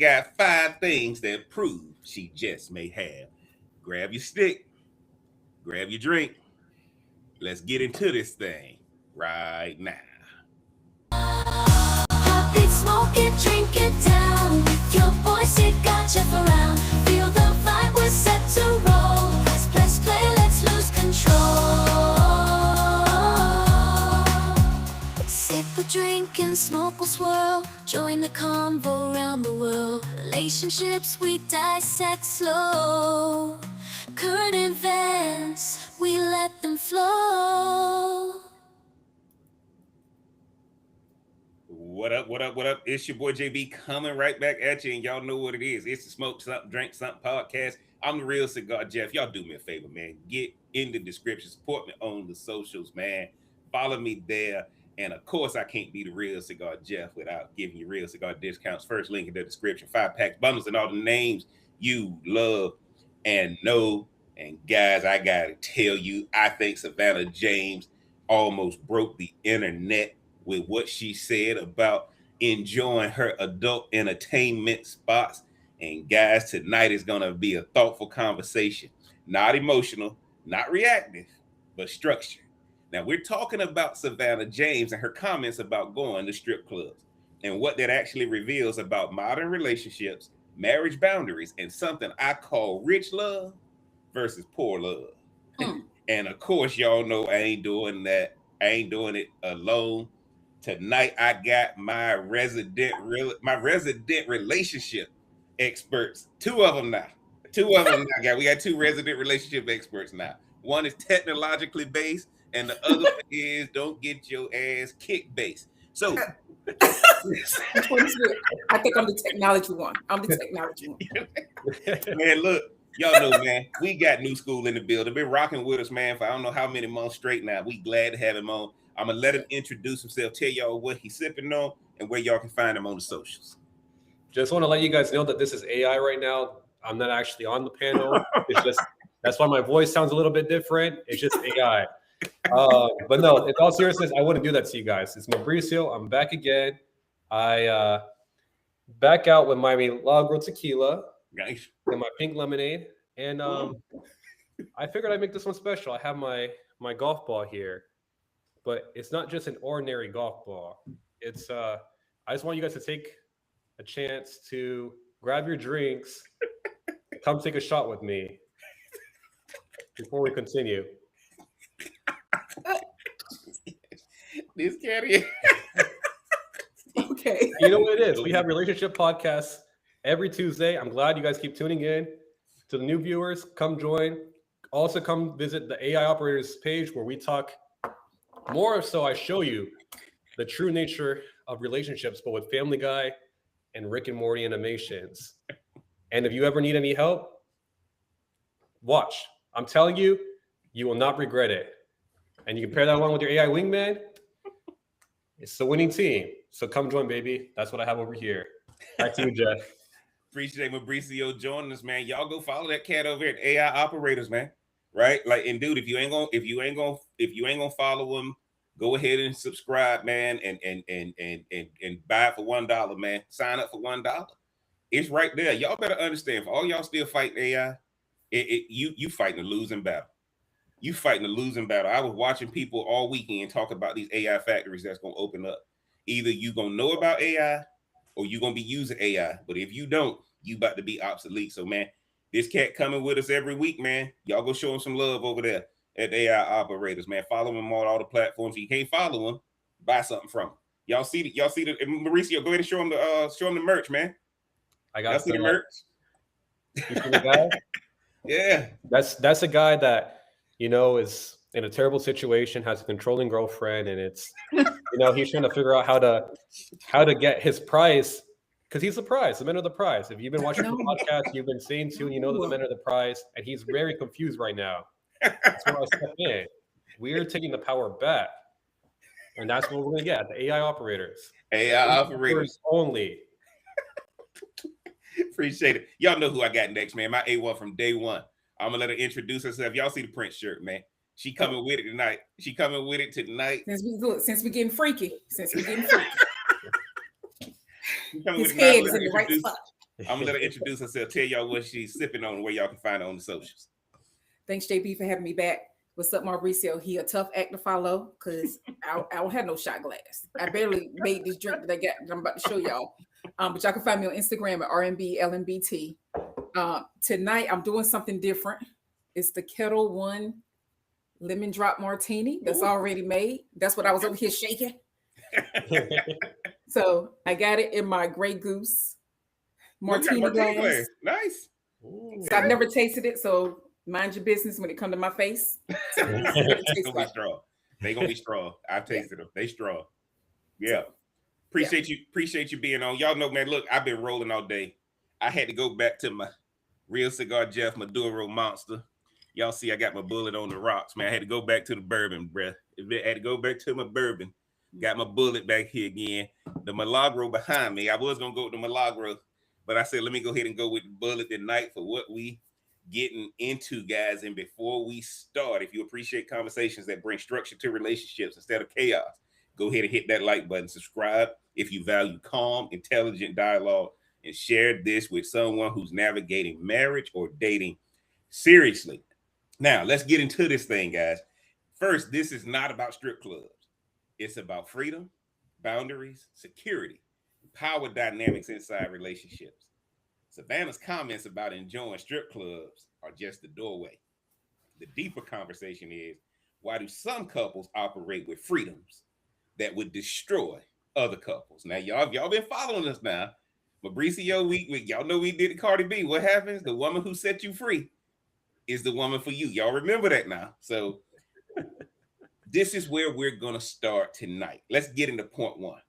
got 5 things that prove she just may have. Grab your stick, grab your drink. Let's get into this thing right now. Pop it, smoke it, drink it down. With your voice, it got you around. Feel the vibe, we're set to roll. Press play, let's lose control. Sip a drink and smoke will swirl. Join the convo around the world. Relationships we dissect slow. Current events, we let them flow. What up, what up, what up? It's your boy JB coming right back at you, and y'all know what it is. It's the Smoke Something, Drink Something podcast. I'm the Real Cigar Jeff. Y'all do me a favor, man. Get in the description. Support me on the socials, man. Follow me there. And of course, I can't be the Real Cigar Jeff without giving you real cigar discounts. First link in the description. 5-pack bundles and all the names you love and know. And guys, I gotta tell you, I think Savannah James almost broke the internet with what she said about enjoying her adult entertainment spots. And guys, tonight is going to be a thoughtful conversation, not emotional, not reactive, but structured. Now, we're talking about Savannah James and her comments about going to strip clubs and what that actually reveals about modern relationships, marriage boundaries, and something I call rich love versus poor love. And of course, y'all know I ain't doing that. I ain't doing it alone. Tonight, I got my resident relationship experts. 2 of them now. We got 2 resident relationship experts now. One is technologically based, and the other is don't get your ass kicked based. So, I think I'm the technology one. Man, look, y'all know, man, we got New School in the building. Been rocking with us, man, for I don't know how many months straight now. We glad to have him on. I'm going to let him introduce himself, tell y'all what he's sipping on, and where y'all can find him on the socials. Just want to let you guys know that this is AI right now. I'm not actually on the panel. It's just, that's why my voice sounds a little bit different. It's just AI. But no, in all seriousness, I wouldn't do that to you guys. It's Mauricio. I'm back again. I back out with my Milagro tequila. Nice. And my pink lemonade. And I figured I'd make this one special. I have my golf ball here. But it's not just an ordinary golf ball. It's I just want you guys to take a chance to grab your drinks, come take a shot with me before we continue. This cat. Okay. You know what it is? We have relationship podcasts every Tuesday. I'm glad you guys keep tuning in. To the new viewers, come join. Also come visit the AI Operators page where we talk more so I show you the true nature of relationships, but with Family Guy and Rick and Morty animations. And if you ever need any help, watch. I'm telling you, you will not regret it. And you can pair that along with your AI wingman. It's the winning team. So come join, baby. That's what I have over here. Back to you, Jeff. Appreciate Mauricio joining us, man. Y'all go follow that cat over at AI Operators, man. Right? Like, and dude, if you ain't gonna follow him, go ahead and subscribe, man, and buy it for $1, man. Sign up for $1. It's right there. Y'all better understand. For all y'all still fighting AI, you fighting a losing battle. You fighting a losing battle. I was watching people all weekend talk about these AI factories that's gonna open up. Either you gonna know about AI or you gonna be using AI. But if you don't, you about to be obsolete. So, man, this cat coming with us every week, man. Y'all go show him some love over there at AI Operators, man. Follow him on all the platforms. If you can't follow him, buy something from him. Y'all see the Mauricio, go ahead and show him the merch, man. I got y'all see the merch. You see the guy? Yeah. That's a guy that, you know, is in a terrible situation, has a controlling girlfriend, and it's, you know, he's trying to figure out how to get his prize. Because he's the prize. The men are the prize. If you've been watching the podcast, you've been seeing too, and you know that the men are the prize. And he's very confused right now. That's where I step in. We're taking the power back. And that's what we're going to get. The AI Operators. AI Operators only. Appreciate it. Y'all know who I got next, man. My A1 from day one. I'm going to let her introduce herself. Y'all see the Prince shirt, man. She coming with it tonight. Since we're getting freaky. His head is in the right spot. I'm gonna let her introduce herself, tell y'all what she's sipping on, where y'all can find her on the socials. Thanks, JB, for having me back. What's up, Mauricio? He a tough act to follow because I don't have no shot glass. I barely made this drink that I'm about to show y'all. But y'all can find me on Instagram at RMBLMBT. Tonight I'm doing something different. It's the Kettle One lemon drop martini that's already made. That's what I was over here shaking. So I got it in my Grey Goose martini glass. Nice. So I've never tasted it, so mind your business when it come to my face. So It's gonna be strong. They gonna be strong. I've tasted them. They strong. Yeah. Appreciate you being on. Y'all know, man, look, I've been rolling all day. I had to go back to my Real Cigar Jeff Maduro Monster. Y'all see I got my bullet on the rocks, man. I had to go back to the bourbon, bruh. I had to go back to my bourbon. Got my bullet back here again. The Milagro behind me. I was gonna go with the Milagro, but I said, let me go ahead and go with the bullet tonight for what we getting into, guys. And before we start, if you appreciate conversations that bring structure to relationships instead of chaos, go ahead and hit that like button. Subscribe if you value calm, intelligent dialogue, and share this with someone who's navigating marriage or dating seriously. Now, let's get into this thing, guys. First, this is not about strip clubs. It's about freedom, boundaries, security, power dynamics inside relationships. Savannah's comments about enjoying strip clubs are just the doorway. The deeper conversation is, why do some couples operate with freedoms that would destroy other couples? Now, y'all been following us now. Mauricio, y'all know we did Cardi B. What happens? The woman who set you free is the woman for you. Y'all remember that now. So this is where we're going to start tonight. Let's get into point one.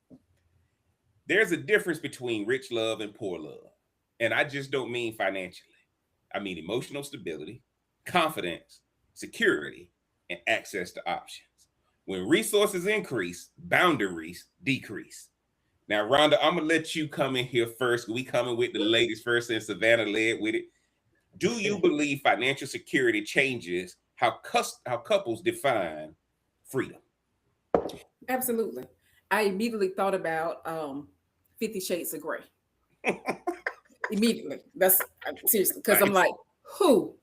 There's a difference between rich love and poor love. And I just don't mean financially. I mean emotional stability, confidence, security, and access to options. When resources increase, boundaries decrease. Now, Rhonda, I'm going to let you come in here first. We coming with the ladies first, and Savannah led with it. Do you believe financial security changes how couples define freedom? Absolutely. I immediately thought about 50 Shades of Grey. Immediately. That's seriously, because I'm like, who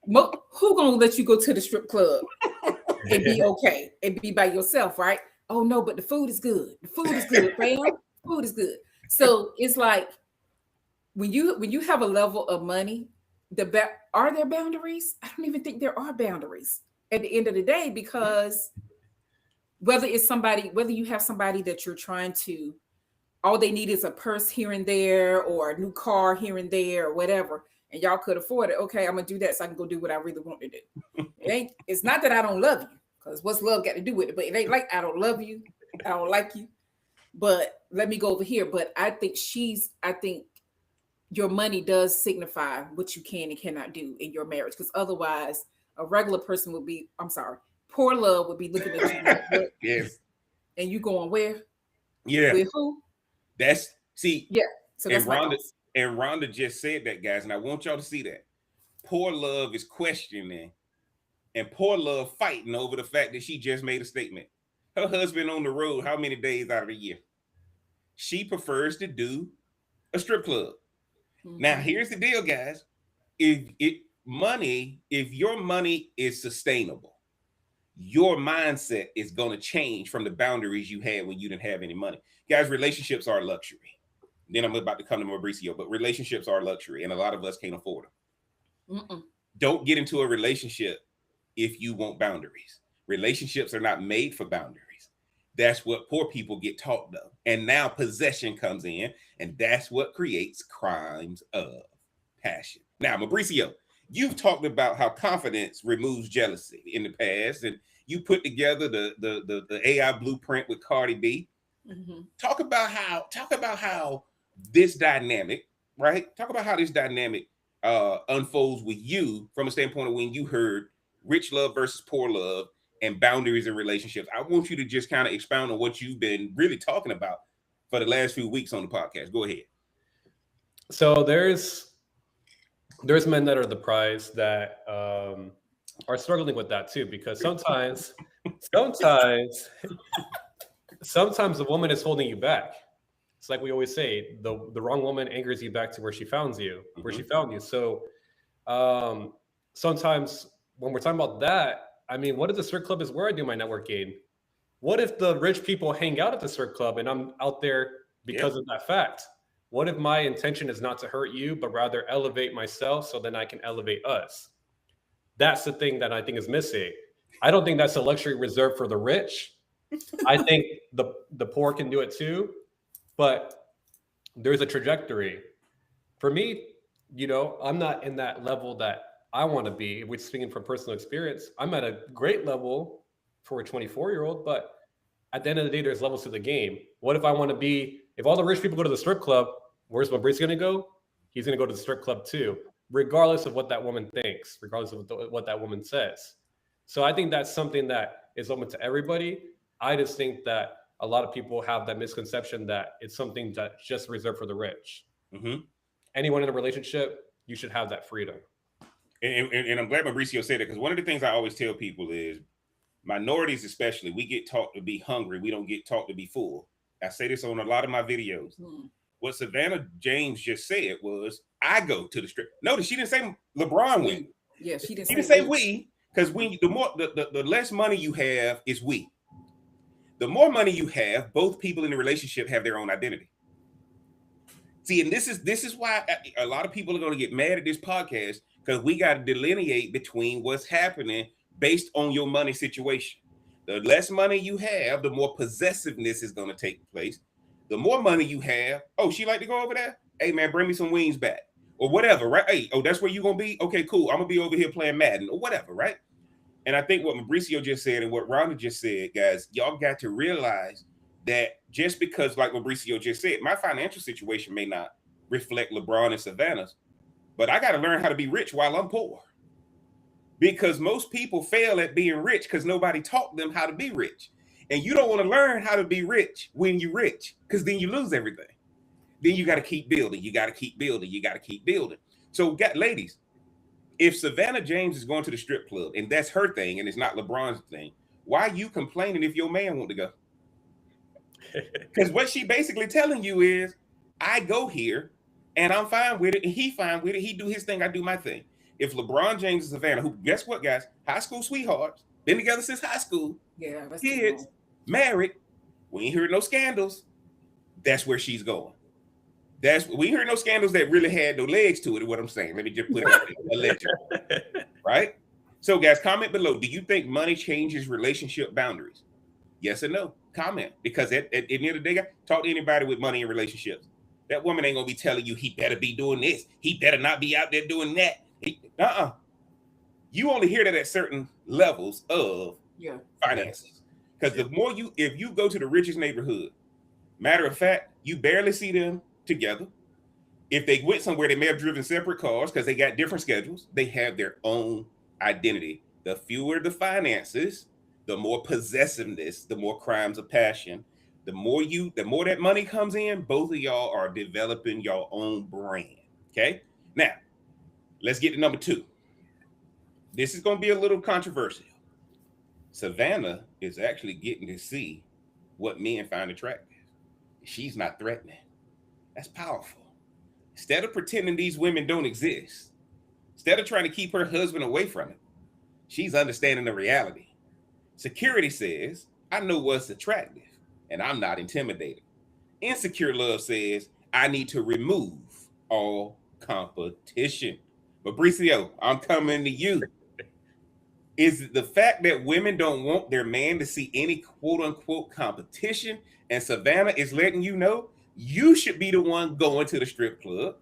gonna let you go to the strip club and be okay and be by yourself, right? Oh no, but the food is good. The food is good, fam. Food is good. So it's like when you have a level of money, are there boundaries? I don't even think there are boundaries at the end of the day, because whether you have somebody that you're trying to, all they need is a purse here and there or a new car here and there or whatever, and y'all could afford it. Okay, I'm gonna do that so I can go do what I really want to do. It's not that I don't love you, because what's love got to do with it? But it ain't like I don't love you, I don't like you, but let me go over here. But I think your money does signify what you can and cannot do in your marriage, because otherwise a regular person would be, I'm sorry, poor love would be looking at you like, what? Yes. And you going where? Yeah. With who? Yeah. So that's Rhonda just said that, guys, and I want y'all to see that. Poor love is questioning, and poor love fighting over the fact that she just made a statement. Her husband on the road how many days out of the year? She prefers to do a strip club. Mm-hmm. Now, here's the deal, guys. If your money is sustainable, your mindset is going to change from the boundaries you had when you didn't have any money. Guys, relationships are luxury. Then I'm about to come to Mauricio, but relationships are luxury, and a lot of us can't afford them. Mm-mm. Don't get into a relationship if you want boundaries. Relationships are not made for boundaries. That's what poor people get taught, though. And now possession comes in, and that's what creates crimes of passion. Now, Mauricio, you've talked about how confidence removes jealousy in the past, and you put together the AI blueprint with Cardi B. Mm-hmm. Talk about how this dynamic, right? Talk about how this dynamic unfolds with you from a standpoint of when you heard rich love versus poor love and boundaries in relationships. I want you to just kind of expound on what you've been really talking about for the last few weeks on the podcast. Go ahead. So there's men that are the prize that are struggling with that too, because sometimes the woman is holding you back. It's like we always say, the wrong woman anchors you back to where she found you, where she found you. So sometimes when we're talking about that, I mean, what if the strip club is where I do my networking? What if the rich people hang out at the strip club and I'm out there because of that fact? What if my intention is not to hurt you, but rather elevate myself so then I can elevate us? That's the thing that I think is missing. I don't think that's a luxury reserved for the rich. I think the poor can do it too, but there's a trajectory. For me, I'm not in that level that I want to be. We're speaking from personal experience. I'm at a great level for a 24-year-old, but at the end of the day, there's levels to the game. What if I want to be, if all the rich people go to the strip club, where's Fabrice going to go? He's going to go to the strip club too, regardless of what that woman thinks, regardless of what that woman says. So I think that's something that is open to everybody. I just think that a lot of people have that misconception that it's something that's just reserved for the rich. Mm-hmm. Anyone in a relationship, you should have that freedom. And I'm glad Mauricio said it, because one of the things I always tell people is, minorities especially, we get taught to be hungry. We don't get taught to be full. I say this on a lot of my videos. What Savannah James just said was, I go to the strip. Notice she didn't say LeBron went. Yeah, she didn't. She didn't say we, because the less money you have is we. The more money you have, both people in the relationship have their own identity. See, and this is why a lot of people are going to get mad at this podcast, because we got to delineate between what's happening based on your money situation. The less money you have, the more possessiveness is going to take place. The more money you have, oh, she like to go over there? Hey, man, bring me some wings back. Or whatever, right? Hey, oh, that's where you're going to be? Okay, cool. I'm going to be over here playing Madden or whatever, right? And I think what Mauricio just said and what Rhonda just said, guys, y'all got to realize that just because, like Mauricio just said, my financial situation may not reflect LeBron and Savannah's, but I got to learn how to be rich while I'm poor. Because most people fail at being rich because nobody taught them how to be rich. And you don't want to learn how to be rich when you're rich, because then you lose everything. Then you got to keep building. You got to keep building. You got to keep building. So, ladies, if Savannah James is going to the strip club and that's her thing and it's not LeBron's thing, why are you complaining if your man want to go? Because what she basically telling you is, I go here and I'm fine with it and he fine with it. He do his thing, I do my thing. If LeBron James and Savannah, who, guess what, guys? High school sweethearts, been together since high school, kids, married, we ain't heard no scandals. That's where she's going. We heard no scandals that really had no legs to it, is what I'm saying. Let me just put it out there, allegedly. Right? So, guys, comment below. Do you think money changes relationship boundaries? Yes or no? Comment. Because at the end of the day, talk to anybody with money in relationships. That woman ain't gonna be telling you he better be doing this. He better not be out there doing that. You only hear that at certain levels of finances. Because the more if you go to the richest neighborhood, matter of fact, you barely see them together. If they went somewhere, they may have driven separate cars because they got different schedules. They have their own identity. The fewer the finances, the more possessiveness, the more crimes of passion. The more that money comes in, both of y'all are developing your own brand. Okay. Now, let's get to number 2. This is going to be a little controversial. Savannah is actually getting to see what men find attractive. She's not threatening. That's powerful. Instead of pretending these women don't exist, instead of trying to keep her husband away from it, she's understanding the reality. Security says, I know what's attractive, and I'm not intimidated. Insecure love says, I need to remove all competition. Mauricio, I'm coming to you. Is it the fact that women don't want their man to see any quote-unquote competition, and Savannah is letting you know you should be the one going to the strip club,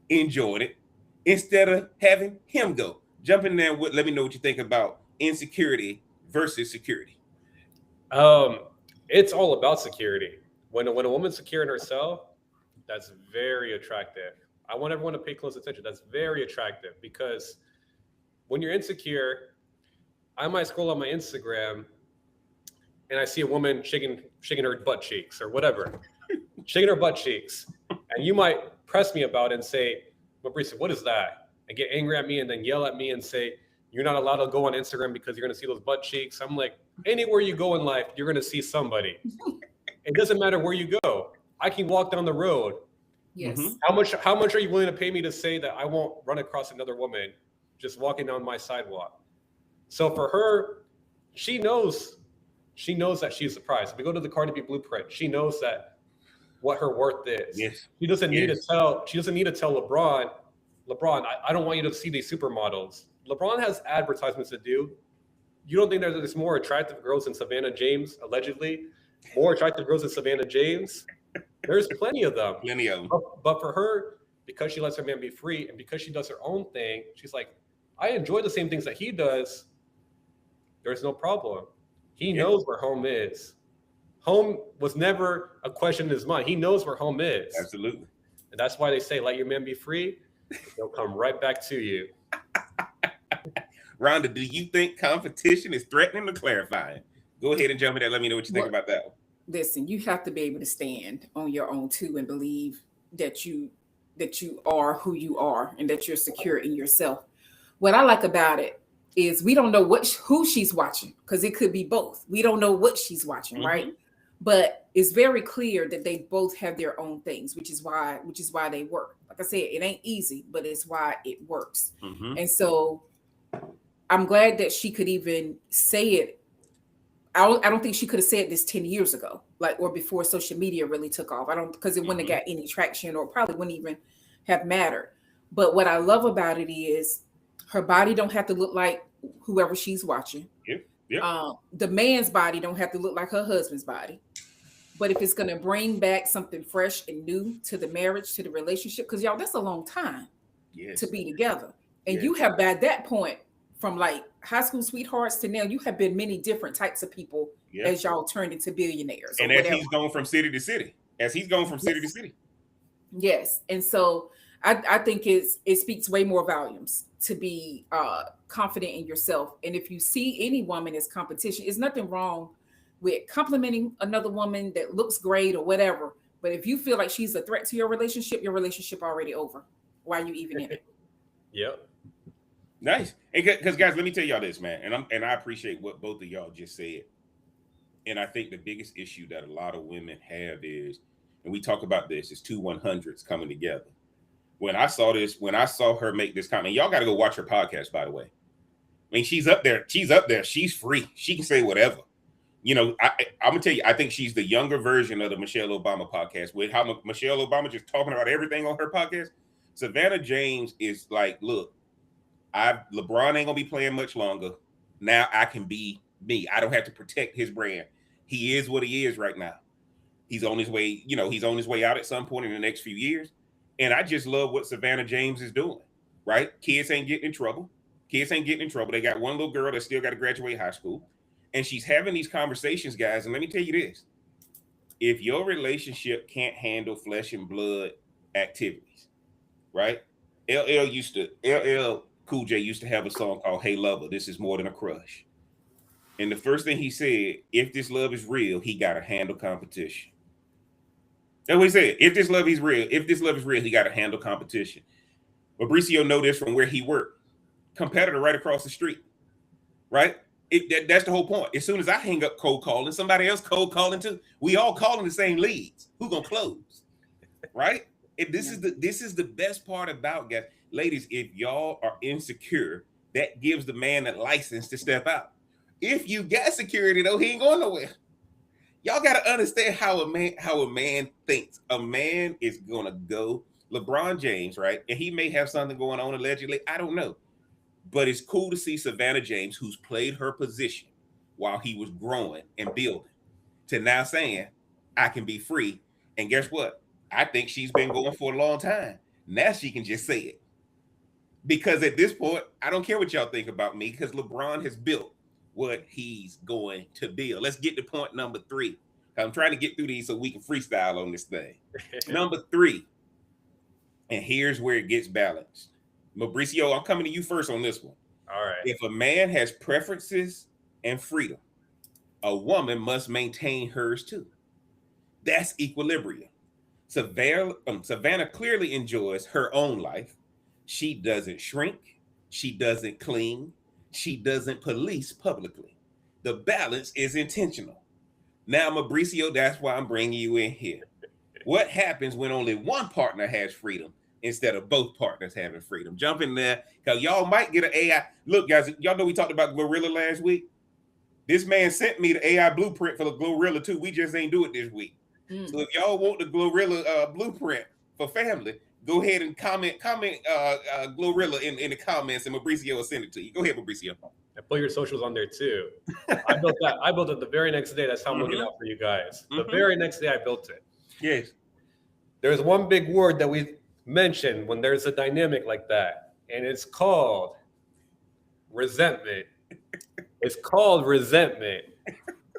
enjoying it, instead of having him go? Jump in there and let me know what you think about insecurity versus security. It's all about security. When a woman's secure in herself, that's very attractive. I want everyone to pay close attention. That's very attractive, because when you're insecure, I might scroll on my Instagram and I see a woman shaking her butt cheeks or whatever, shaking her butt cheeks. And you might press me about it and say, Mauricio, what is that? And get angry at me and then yell at me and say, you're not allowed to go on Instagram because you're going to see those butt cheeks. I'm like, anywhere you go in life, you're going to see somebody. It doesn't matter where you go. I can walk down the road. Yes. Mhm. How much are you willing to pay me to say that I won't run across another woman just walking down my sidewalk? So for her, she knows that she's the prize. If we go to the Cardi B blueprint, she knows that what her worth is. Yes. She doesn't need to Yes. tell LeBron, I don't want you to see these supermodels. LeBron has advertisements to do. You don't think there's more attractive girls than Savannah James, allegedly? More attractive girls than Savannah James? There's plenty of them. Plenty of them. But for her, because she lets her man be free and because she does her own thing, she's like, I enjoy the same things that he does. There's no problem. He knows where home is. Home was never a question in his mind. He knows where home is. Absolutely. And that's why they say, let your man be free. They'll come right back to you. Rhonda, do you think competition is threatening or clarifying? Go ahead and jump in there. Let me know what you think about that one. Listen, you have to be able to stand on your own too and believe that you are who you are and that you're secure in yourself. What I like about it is we don't know who she's watching, because it could be both. We don't know what she's watching, right? But it's very clear that they both have their own things, which is why they work. Like I said, it ain't easy, but it's why it works. And so I'm glad that she could even say it. I don't think she could have said this 10 years ago, or before social media really took off. Because it wouldn't have got any traction, or probably wouldn't even have mattered. But what I love about it is her body don't have to look like whoever she's watching. The man's body don't have to look like her husband's body. But if it's going to bring back something fresh and new to the marriage, to the relationship, because y'all, that's a long time to be together. And you have, by that point, from like high school sweethearts to now, you have been many different types of people as y'all turned into billionaires. And as he's going from city to city. To city. Yes. And so I think it speaks way more volumes to be confident in yourself. And if you see any woman as competition, there's nothing wrong with complimenting another woman that looks great or whatever. But if you feel like she's a threat to your relationship already over. Why are you even in it? Yep. Nice. Because guys, let me tell y'all this, man. And I appreciate what both of y'all just said. And I think the biggest issue that a lot of women have is, and we talk about this, is 2 100s coming together. When I saw her make this comment, y'all got to go watch her podcast, by the way. I mean, she's up there. She's free. She can say whatever. You know, I'm going to tell you, I think she's the younger version of the Michelle Obama podcast, with how Michelle Obama just talking about everything on her podcast. Savannah James is like, look, LeBron ain't going to be playing much longer. Now I can be me. I don't have to protect his brand. He is what he is right now. He's on his way, he's on his way out at some point in the next few years. And I just love what Savannah James is doing, right? Kids ain't getting in trouble. They got one little girl that still got to graduate high school. And she's having these conversations, guys. And let me tell you this. If your relationship can't handle flesh and blood activities, right? LL Cool J used to have a song called Hey Lover, This Is More Than a Crush. And the first thing he said, if this love is real, he got to handle competition. That's what he said. If this love is real, he got to handle competition. Mauricio know this from where he worked. Competitor right across the street, right? That's the whole point. As soon as I hang up cold calling, somebody else cold calling too. We all calling the same leads. Who gonna close, right? And this is the best part about, guys. Ladies, if y'all are insecure, that gives the man a license to step out. If you got security though, he ain't going nowhere. Y'all got to understand how a man thinks. A man is gonna go LeBron James, right? And he may have something going on allegedly. I don't know. But it's cool to see Savannah James, who's played her position while he was growing and building, to now saying, I can be free. And guess what? I think she's been going for a long time. Now she can just say it. Because at this point, I don't care what y'all think about me, because LeBron has built what he's going to build. Let's get to point number 3. I'm trying to get through these so we can freestyle on this thing. Number 3. And here's where it gets balanced. Mauricio, I'm coming to you first on this one. All right. If a man has preferences and freedom, a woman must maintain hers too. That's equilibrium. Savannah clearly enjoys her own life. She doesn't shrink. She doesn't cling. She doesn't police publicly. The balance is intentional. Now, Mauricio, that's why I'm bringing you in here. What happens when only one partner has freedom instead of both partners having freedom? Jump in there, because y'all might get an AI. Look, guys, y'all know we talked about Glorilla last week. This man sent me the AI blueprint for the Glorilla too. We just ain't do it this week. So if y'all want the Glorilla blueprint for family, go ahead and comment Glorilla in the comments, and Mauricio will send it to you. Go ahead, Mauricio. And put your socials on there too. I built that. I built it the very next day. That's how I'm looking out for you guys. The very next day I built it. Yes. There's one big word that we mentioned when there's a dynamic like that, and it's called resentment. It's called resentment.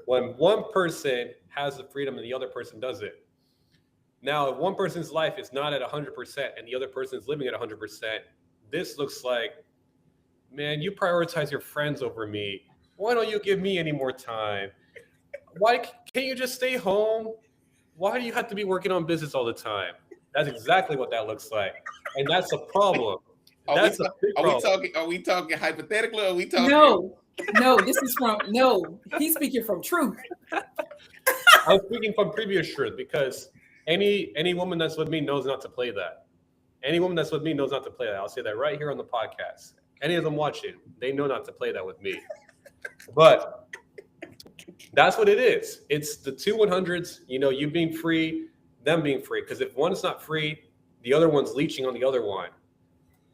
When one person has the freedom and the other person doesn't. Now, if one person's life is not at 100% and the other person is living at 100%, this looks like, man, you prioritize your friends over me. Why don't you give me any more time? Why can't you just stay home? Why do you have to be working on business all the time? That's exactly what that looks like. And that's a problem. Are we talking hypothetically, or are we talking? No, he's speaking from truth. I'm speaking from previous truth, because any woman that's with me knows not to play that. Any woman that's with me knows not to play that. I'll say that right here on the podcast. Any of them watching, they know not to play that with me. But that's what it is. It's the 2 100s, you being free, them being free. Because if one is not free, the other one's leeching on the other one.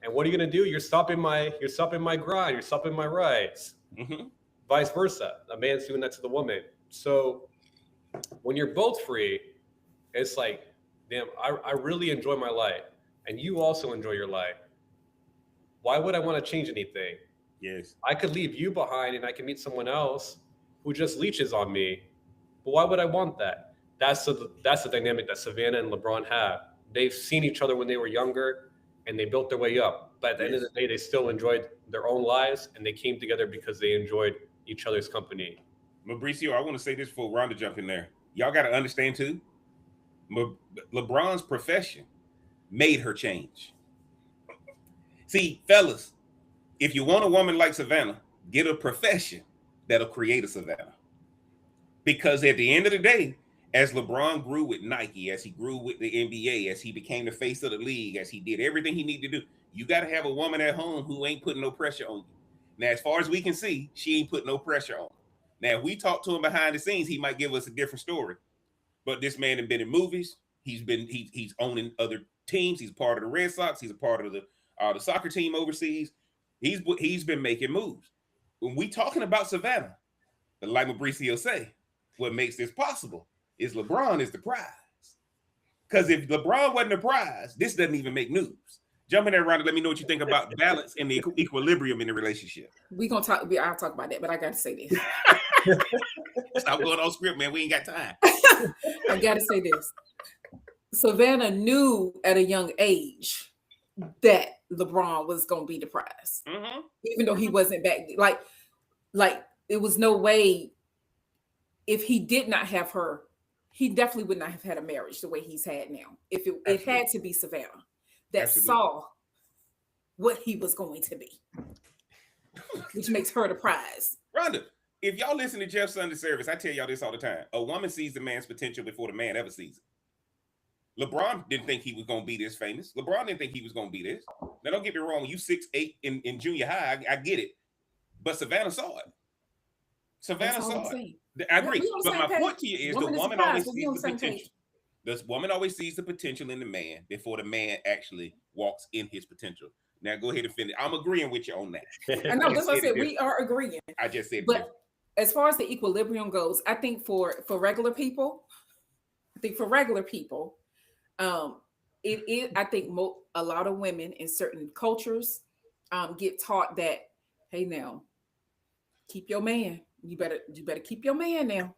And what are you going to do? You're stopping my grind. You're stopping my rides. Vice versa. A man's doing that to the woman. So when you're both free, it's like, damn, I really enjoy my life. And you also enjoy your life. Why would I want to change anything? Yes. I could leave you behind and I can meet someone else who just leeches on me. But why would I want that? That's the dynamic that Savannah and LeBron have. They've seen each other when they were younger and they built their way up. But at the end of the day, they still enjoyed their own lives and they came together because they enjoyed each other's company. Mauricio, I want to say this before Rhonda jump in there. Y'all got to understand too, LeBron's profession made her change. See, fellas, if you want a woman like Savannah, get a profession that'll create a Savannah. Because at the end of the day, as LeBron grew with Nike, as he grew with the NBA, as he became the face of the league, as he did everything he needed to do, you got to have a woman at home who ain't putting no pressure on you. Now, as far as we can see, she ain't putting no pressure on. Now, if we talk to him behind the scenes, he might give us a different story. But this man has been in movies. He's owning other teams. He's part of the Red Sox. He's a part of the soccer team overseas. He's been making moves. When we talking about Savannah, like Mauricio say, what makes this possible is LeBron is the prize. Because if LeBron wasn't the prize, this doesn't even make news. Jump in there, Rhonda. Let me know what you think about balance and the equilibrium in the relationship. I'll talk about that, but I got to say this. Stop going on script, man. We ain't got time. I got to say this. Savannah knew at a young age that LeBron was going to be the prize, even though he wasn't back. Like it was no way. If he did not have her, he definitely would not have had a marriage the way he's had now. If it had to be Savannah that saw what he was going to be, which makes her the prize. Rhonda, if y'all listen to Jeff Sunday service, I tell y'all this all the time. A woman sees the man's potential before the man ever sees it. LeBron didn't think he was going to be this famous. LeBron didn't think he was going to be this. Now, don't get me wrong. You 6'8" in junior high, I get it. But Savannah saw it. Savannah saw it. I agree. But my point to you is the woman always sees the potential. This woman always sees the potential in the man before the man actually walks in his potential. Now, go ahead and finish. I'm agreeing with you on that. I know. That's what I said. We are agreeing. I just said but as far as the equilibrium goes, I think for regular people, I think a lot of women in certain cultures get taught that, hey, now keep your man. You better keep your man now.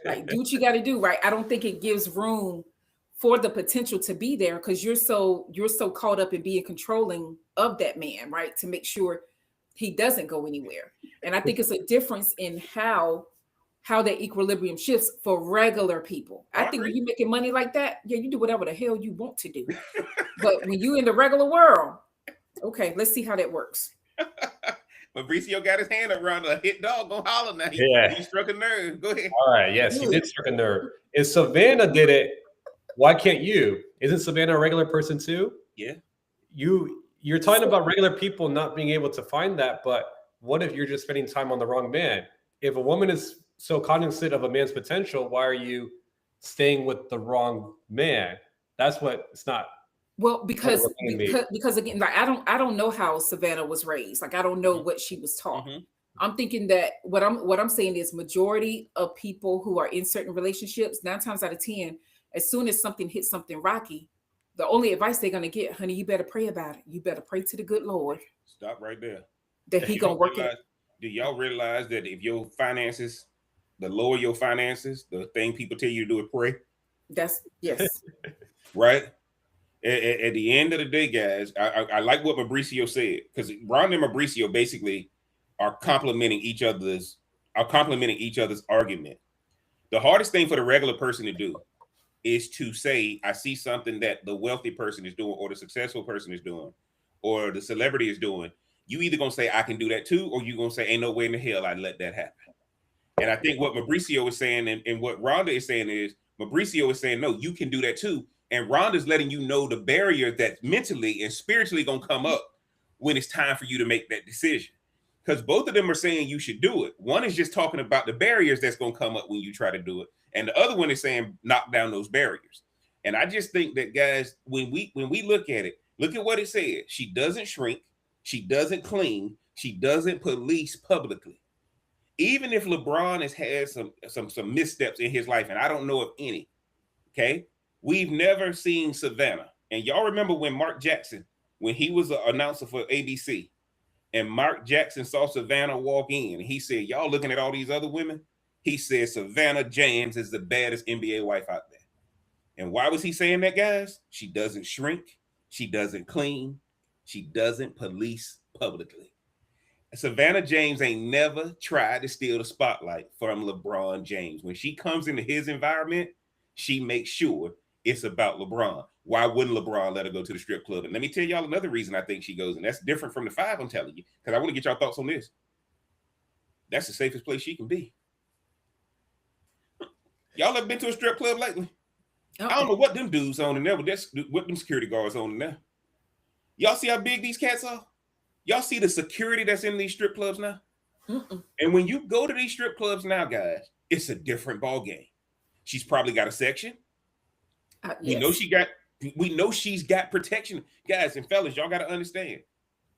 Like, do what you got to do, right? I don't think it gives room for the potential to be there because you're so caught up in being controlling of that man, right? To make sure he doesn't go anywhere. And I think it's a difference in how that equilibrium shifts for regular people. I think when you're making money like that, yeah, you do whatever the hell you want to do. But when you in the regular world, okay, let's see how that works. Mauricio got his hand around a hit dog gonna holler now. He struck a nerve. Go ahead. All right, yes, he did struck a nerve. If Savannah did it Why can't you? Isn't Savannah a regular person too? Yeah. You're talking about regular people not being able to find that, but what if you're just spending time on the wrong man? If a woman is so cognizant of a man's potential, why are you staying with the wrong man? That's what it's not. Well, because again, like I don't know how Savannah was raised. Like I don't know what she was taught. Mm-hmm. I'm thinking that what I'm saying is majority of people who are in certain relationships, 9 times out of 10, as soon as something hits something rocky, the only advice they're gonna get, honey, you better pray about it. You better pray to the good Lord. Stop right there. That he gonna work it. Do y'all realize that if your finances, the lower your finances, the thing people tell you to do is pray? That's yes. Right? At the end of the day, guys, I like what Mauricio said, because Ron and Mauricio basically are complementing each other's argument. The hardest thing for the regular person to do is to say, I see something that the wealthy person is doing, or the successful person is doing, or the celebrity is doing. You either gonna say I can do that too, or you gonna say ain't no way in the hell I'd let that happen. And I think what Mauricio is saying and what Rhonda is saying is, Mauricio is saying, no, you can do that too. And Rhonda's letting you know the barrier that's mentally and spiritually gonna come up when it's time for you to make that decision. Because both of them are saying you should do it. One is just talking about the barriers that's gonna come up when you try to do it, and the other one is saying knock down those barriers. And I just think that, guys, when we look at it, look at what it says. She doesn't shrink, she doesn't cling, she doesn't police publicly. Even if LeBron has had some missteps in his life, and I don't know of any, okay? We've never seen Savannah. And y'all remember when Mark Jackson, when he was an announcer for ABC, and Mark Jackson saw Savannah walk in, and he said, y'all looking at all these other women? He said, Savannah James is the baddest NBA wife out there. And why was he saying that, guys? She doesn't shrink. She doesn't clean. She doesn't police publicly. Savannah James ain't never tried to steal the spotlight from LeBron James. When she comes into his environment, she makes sure it's about LeBron. Why wouldn't LeBron let her go to the strip club? And let me tell y'all another reason I think she goes, and that's different from the 5 I'm telling you, because I want to get y'all thoughts on this. That's the safest place she can be. Y'all ever been to a strip club lately? I don't know what them dudes on in there, but that's what them security guards on in there. Y'all see how big these cats are? Y'all see the security that's in these strip clubs now? And when you go to these strip clubs now, guys, it's a different ball game. She's probably got a section. Yes. We know she's got protection. Guys and fellas, y'all got to understand.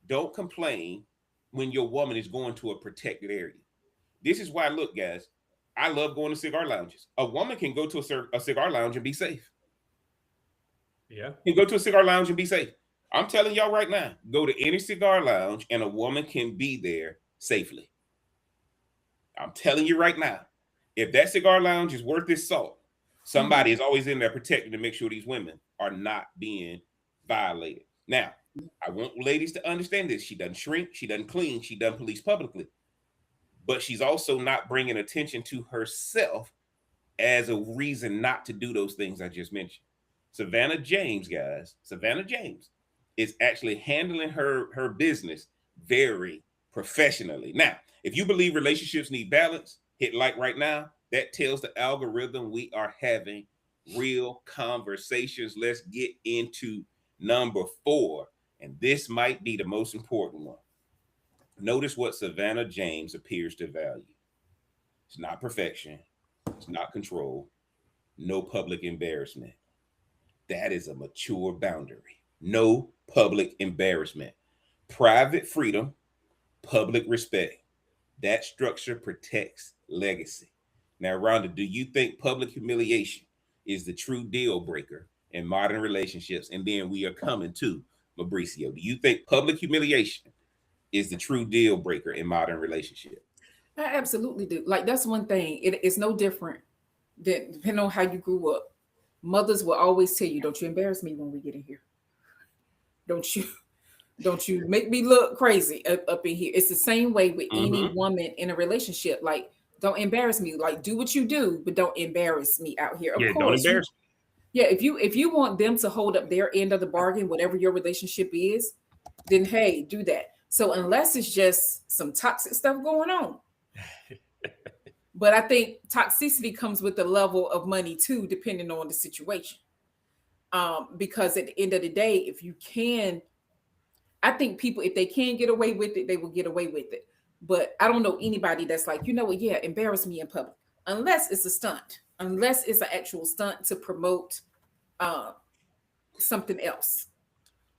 Don't complain when your woman is going to a protected area. This is why, look, guys, I love going to cigar lounges. A woman can go to a cigar lounge and be safe. Yeah. Can go to a cigar lounge and be safe. I'm telling y'all right now, go to any cigar lounge and a woman can be there safely. I'm telling you right now, if that cigar lounge is worth its salt, somebody is always in there protecting to make sure these women are not being violated. Now, I want ladies to understand this. She doesn't shrink, she doesn't clean, she doesn't police publicly. But she's also not bringing attention to herself as a reason not to do those things I just mentioned. Savannah James, guys, Savannah James is actually handling her business very professionally. Now, if you believe relationships need balance, hit like right now. That tells the algorithm we are having real conversations. Let's get into number 4. And this might be the most important one. Notice what Savannah James appears to value. It's not perfection. It's not control. No public embarrassment. That is a mature boundary. No public embarrassment. Private freedom, public respect. That structure protects legacy. Now, Rhonda, do you think public humiliation is the true deal breaker in modern relationships? And then we are coming to Mauricio. Do you think public humiliation is the true deal breaker in modern relationship? I absolutely do. Like that's one thing. It's no different than depending on how you grew up. Mothers will always tell you, "Don't you embarrass me when we get in here. Don't you make me look crazy up in here." It's the same way with any woman in a relationship. Like, don't embarrass me. Like, do what you do, but don't embarrass me out here. Of course, don't embarrass me. Yeah, if you want them to hold up their end of the bargain, whatever your relationship is, then hey, do that. So unless it's just some toxic stuff going on. But I think toxicity comes with the level of money too, depending on the situation. Because at the end of the day, if you can, I think people, if they can get away with it, they will get away with it. But I don't know anybody that's like, you know what, yeah, embarrass me in public, unless it's a stunt, unless it's an actual stunt to promote uh, something else.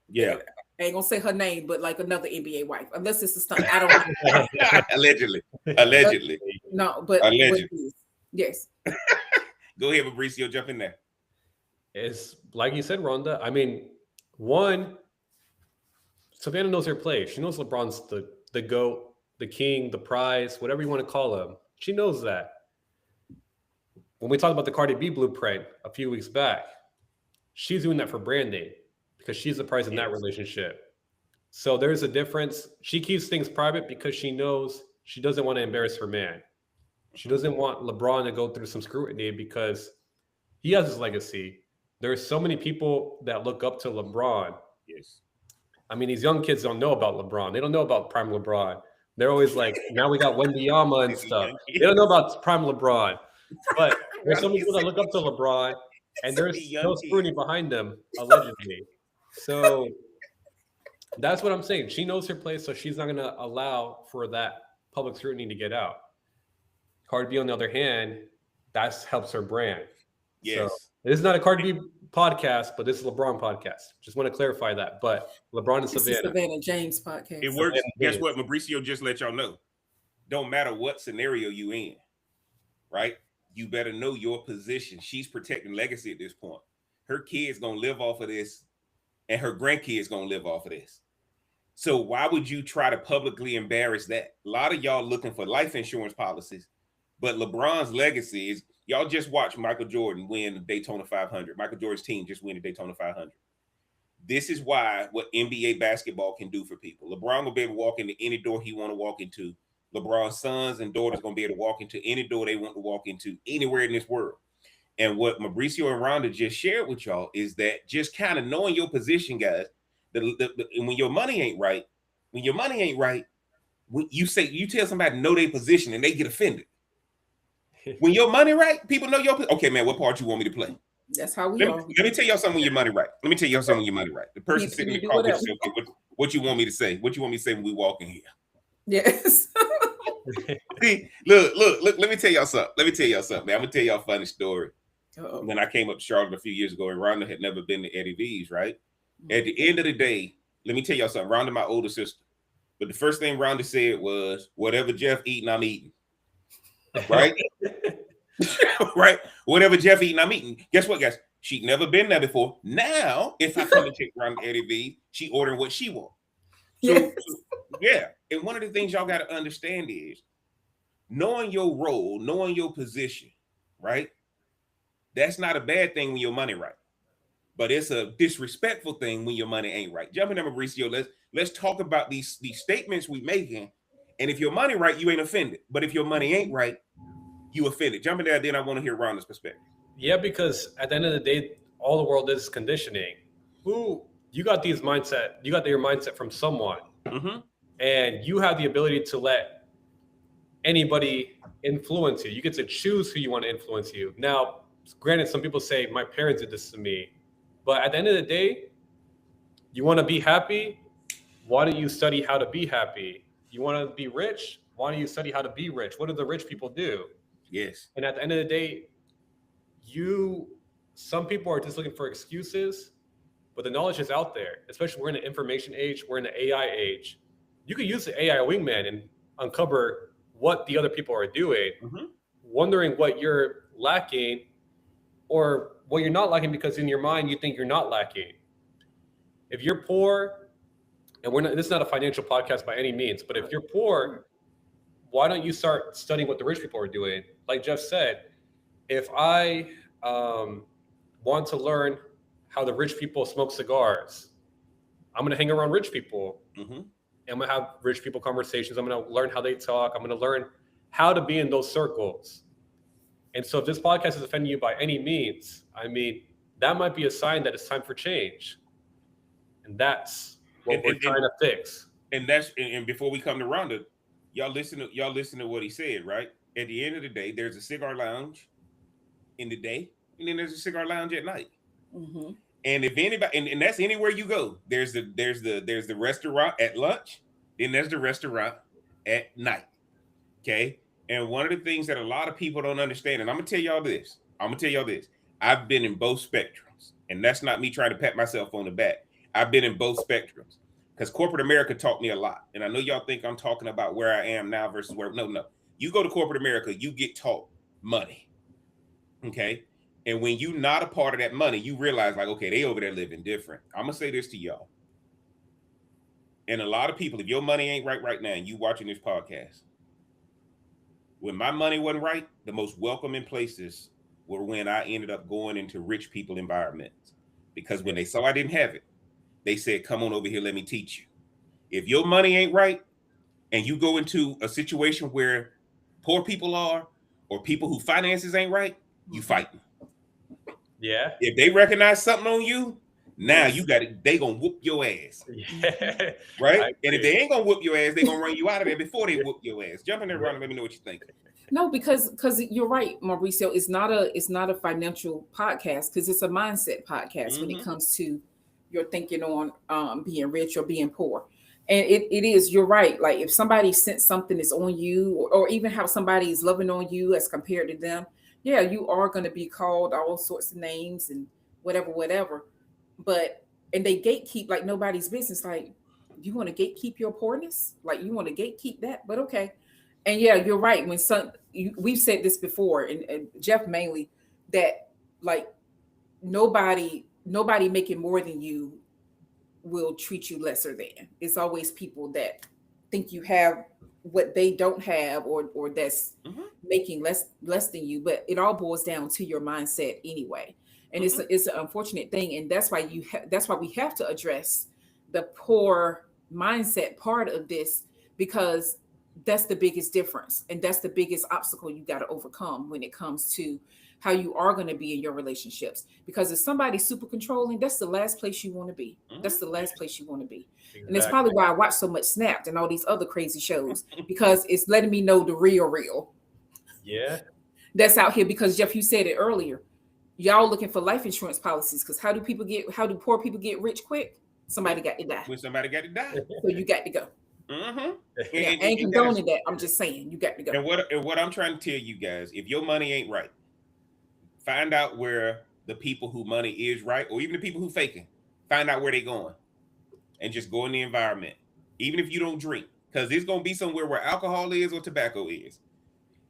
Yeah. I ain't gonna say her name, but like another NBA wife, unless it's a stunt. I don't know. Allegedly. Allegedly. No, but Allegedly. Yes. Go ahead, Mauricio, jump in there. It's like you said, Rhonda. I mean, one, Savannah knows her place. She knows LeBron's the GOAT, the king, the prize, whatever you want to call him. She knows that. When we talked about the Cardi B blueprint a few weeks back, she's doing that for branding because she's the prize in that relationship. So there's a difference. She keeps things private because she knows she doesn't want to embarrass her man. She doesn't want LeBron to go through some scrutiny because he has his legacy. There's so many people that look up to LeBron. Yes. I mean, these young kids don't know about LeBron. They don't know about prime LeBron. They're always like, now we got Wendy Yama and stuff. They don't know about prime LeBron. But there's some people that look up to LeBron, and there's no scrutiny behind them, allegedly. So that's what I'm saying. She knows her place, so she's not going to allow for that public scrutiny to get out. Cardi B, on the other hand, that helps her brand. Yes. So this is not a Cardi B podcast, but this is LeBron podcast. Just want to clarify that. But LeBron and Savannah. Savannah James podcast. It works. Guess what? Mauricio just let y'all know. Don't matter what scenario you in, right? You better know your position. She's protecting legacy at this point. Her kids gonna live off of this, and her grandkids gonna live off of this. So why would you try to publicly embarrass that? A lot of y'all looking for life insurance policies, but LeBron's legacy is, y'all just watch Michael Jordan win the Daytona 500. Michael Jordan's team just win the Daytona 500. This is why what NBA basketball can do for people. LeBron will be able to walk into any door he want to walk into. LeBron's sons and daughters going to be able to walk into any door they want to walk into anywhere in this world. And what Mauricio and Rhonda just shared with y'all is that just kind of knowing your position, guys, and when your money ain't right, when you tell somebody to know their position and they get offended. When your money right, people know your, okay, man, what part you want me to play? That's how we are. Let me tell y'all something when your money right. Let me tell y'all something when your money right. The person sitting in the car with you, okay, what you want me to say? What you want me to say when we walk in here? Yes. See, look, let me tell y'all something. Man. I'm gonna tell y'all a funny story. Uh-oh. When I came up to Charlotte a few years ago, and Rhonda had never been to Eddie V's, right? Mm-hmm. At the end of the day, let me tell y'all something. Rhonda, my older sister, but the first thing Rhonda said was, whatever Jeff eating, I'm eating. Right? Right? Whatever Jeff eating, I'm eating. Guess what, guys? She'd never been there before. Now, if I come and take Rhonda to Eddie V's, she ordering what she wants. So, yes. Yeah. And one of the things y'all got to understand is knowing your role, knowing your position, right? That's not a bad thing when your money right. But it's a disrespectful thing when your money ain't right. Jumping in, Mauricio, let's talk about these statements we making. And if your money right, you ain't offended. But if your money ain't right, you offended. Jump in there, then I want to hear Rhonda's perspective. Yeah, because at the end of the day, all the world is conditioning. You got your mindset from someone. Mm-hmm. And you have the ability to let anybody influence you. You get to choose who you want to influence you. Now, granted, some people say, my parents did this to me. But at the end of the day, you want to be happy? Why don't you study how to be happy? You want to be rich? Why don't you study how to be rich? What do the rich people do? Yes. And at the end of the day, some people are just looking for excuses, but the knowledge is out there, especially we're in an information age, we're in an AI age. You can use the AI wingman and uncover what the other people are doing, mm-hmm. wondering what you're lacking or what you're not lacking because in your mind, you think you're not lacking. If you're poor, and this is not a financial podcast by any means, but if you're poor, why don't you start studying what the rich people are doing? Like Jeff said, if I want to learn how the rich people smoke cigars, I'm going to hang around rich people. Mm-hmm. I'm going to have rich people conversations. I'm going to learn how they talk. I'm going to learn how to be in those circles. And so if this podcast is offending you by any means, I mean, that might be a sign that it's time for change. And that's what we're trying to fix. And before we come to Rhonda, y'all listen to what he said, right? At the end of the day, there's a cigar lounge in the day, and then there's a cigar lounge at night. Mm-hmm. And if anybody, and that's anywhere you go, there's the restaurant at lunch, then there's the restaurant at night. Okay. And one of the things that a lot of people don't understand, and I'm gonna tell y'all this, I've been in both spectrums, and that's not me trying to pat myself on the back. I've been in both spectrums because corporate America taught me a lot. And I know y'all think I'm talking about where I am now versus where, no. You go to corporate America, you get taught money. Okay. And when you're not a part of that money, you realize, like, okay, they over there living different. I'm gonna say this to y'all. And a lot of people, if your money ain't right now, and you watching this podcast, when my money wasn't right, the most welcoming places were when I ended up going into rich people environments. Because when they saw I didn't have it, they said, come on over here, let me teach you. If your money ain't right and you go into a situation where poor people are, or people who finances ain't right, you fighting. Yeah. If they recognize something on you, now you got it. They gonna whoop your ass. Yeah. Right? And if they ain't gonna whoop your ass, they gonna run you out of there before they whoop your ass. Jump in there, Ron, and let me know what you think. No, because you're right, Mauricio. It's not a financial podcast because it's a mindset podcast when it comes to your thinking on being rich or being poor. And it is, you're right. Like if somebody sent something that's on you, or even how somebody is loving on you as compared to them, yeah, you are going to be called all sorts of names and whatever. But and they gatekeep like nobody's business. Like, you want to gatekeep your poorness? Like you want to gatekeep that? But okay. And yeah, you're right. We've said this before, and Jeff mainly, that like nobody making more than you will treat you lesser than. It's always people that think you have what they don't have, or that's making less than you. But it all boils down to your mindset anyway. And it's an unfortunate thing, and that's why that's why we have to address the poor mindset part of this, because that's the biggest difference, and that's the biggest obstacle you got to overcome when it comes to how you are going to be in your relationships. Because if somebody's super controlling, that's the last place you want to be. That's the last place you want to be. Exactly. And it's probably why I watch so much Snapped and all these other crazy shows, because it's letting me know the real. Yeah. That's out here. Because Jeff, you said it earlier. Y'all looking for life insurance policies, because how do poor people get rich quick? Somebody got to die. When somebody got to die. So you got to go. Yeah, I ain't condoning that. I'm just saying you got to go. And what I'm trying to tell you guys, if your money ain't right, find out where the people who money is right, or even the people who faking, find out where they going, and just go in the environment. Even if you don't drink, because it's gonna be somewhere where alcohol is or tobacco is.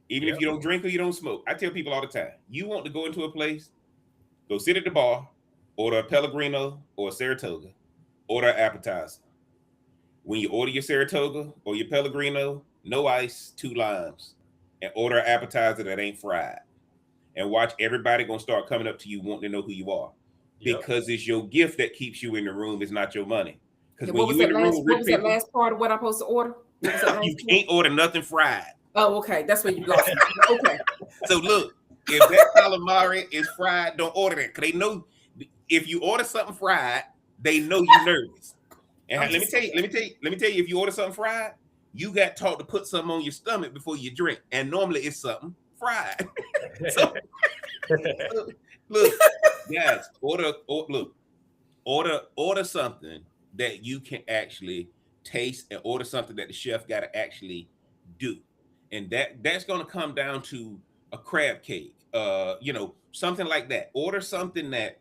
Even if you don't drink or you don't smoke, I tell people all the time, you want to go into a place, go sit at the bar, order a Pellegrino or a Saratoga, order an appetizer. When you order your Saratoga or your Pellegrino, no ice, 2 limes, and order an appetizer that ain't fried. And watch everybody gonna start coming up to you wanting to know who you are. Because it's your gift that keeps you in the room, it's not your money. Because when you in the room with rich people, that last part of what I'm supposed to order? You can't order nothing fried. Oh, okay. That's where you lost me. Okay. So look, if that calamari is fried, don't order that. Because they know if you order something fried, they know you're nervous. And let me tell you, if you order something fried, you got taught to put something on your stomach before you drink. And normally it's something fried. So, look, guys, order something that you can actually taste, and order something that the chef got to actually do. And that's going to come down to a crab cake, something like that. Order something that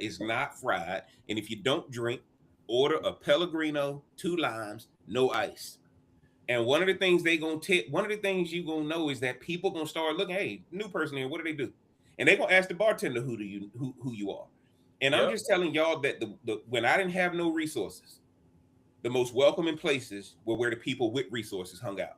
is not fried. And if you don't drink, order a Pellegrino, 2 limes, no ice. And one of the things you gonna know is that people gonna start looking, hey, new person here, what do they do? And they gonna ask the bartender who you are. And I'm just telling y'all that the when I didn't have no resources, the most welcoming places were where the people with resources hung out.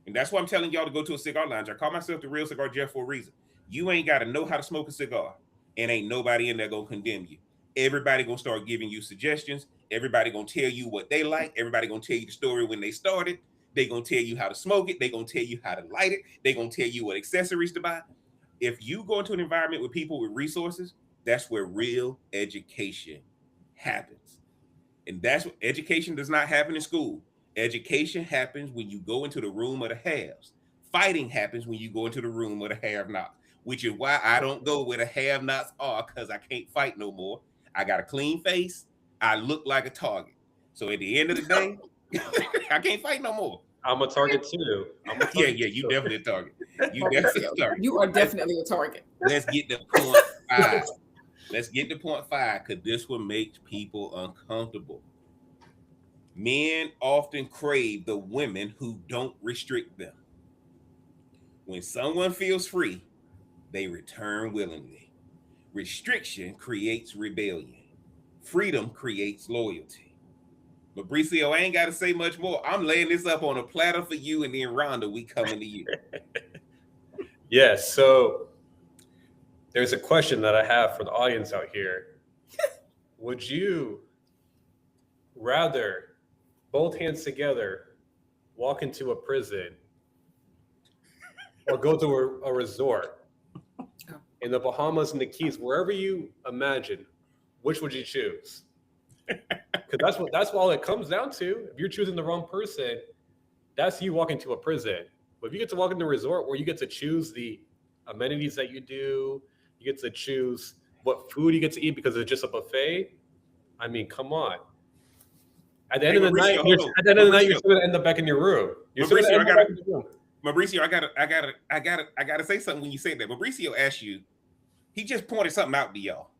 And that's why I'm telling y'all to go to a cigar lounge. I call myself the real Cigar Jeff for a reason. You ain't got to know how to smoke a cigar, and ain't nobody in there gonna condemn you. Everybody gonna start giving you suggestions. Everybody gonna tell you what they like. Everybody gonna tell you the story when they started. They gonna tell you how to smoke it. They gonna tell you how to light it. They gonna tell you what accessories to buy. If you go into an environment with people with resources, that's where real education happens. And that's what education does not happen in school. Education happens when you go into the room of the haves. Fighting happens when you go into the room of the have-nots, which is why I don't go where the have-nots are, because I can't fight no more. I got a clean face. I look like a target. So at the end of the day, I can't fight no more. I'm a target too. I'm a Yeah, target you too. definitely a target. You definitely Mauricio, a target. you are definitely a target. Let's get to point 5. Let's get to point 5 because this will make people uncomfortable. Men often crave the women who don't restrict them. When someone feels free, they return willingly. Restriction creates rebellion. Freedom creates loyalty. Mauricio, I ain't got to say much more. I'm laying this up on a platter for you, and then Rhonda, we coming to you. Yes. So there's a question that I have for the audience out here. Would you rather both hands together walk into a prison or go to a resort in the Bahamas and the Keys, wherever you imagine? Which would you choose? Because that's all it comes down to. If you're choosing the wrong person, that's you walking to a prison. But if you get to walk into a resort where you get to choose the amenities that you do, you get to choose what food you get to eat because it's just a buffet. I mean, come on. At the end of the night, you're still gonna end up back in your room. Mauricio, I gotta say something when you say that. Mauricio asked you, he just pointed something out to y'all.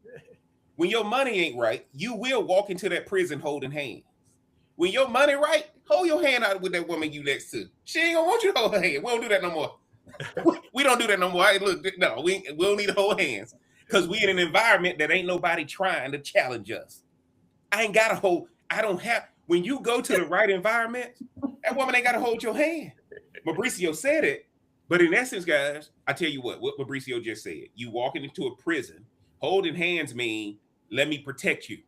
When your money ain't right, you will walk into that prison holding hands. When your money right, hold your hand out with that woman you next to. She ain't gonna want you to hold her hand. We don't do that no more. We don't do that no more. We don't need to hold hands because we in an environment that ain't nobody trying to challenge us. I don't have. When you go to the right environment, that woman ain't got to hold your hand. Mauricio said it, but in essence, guys, I tell you what Mauricio just said. You walking into a prison, holding hands mean let me protect you.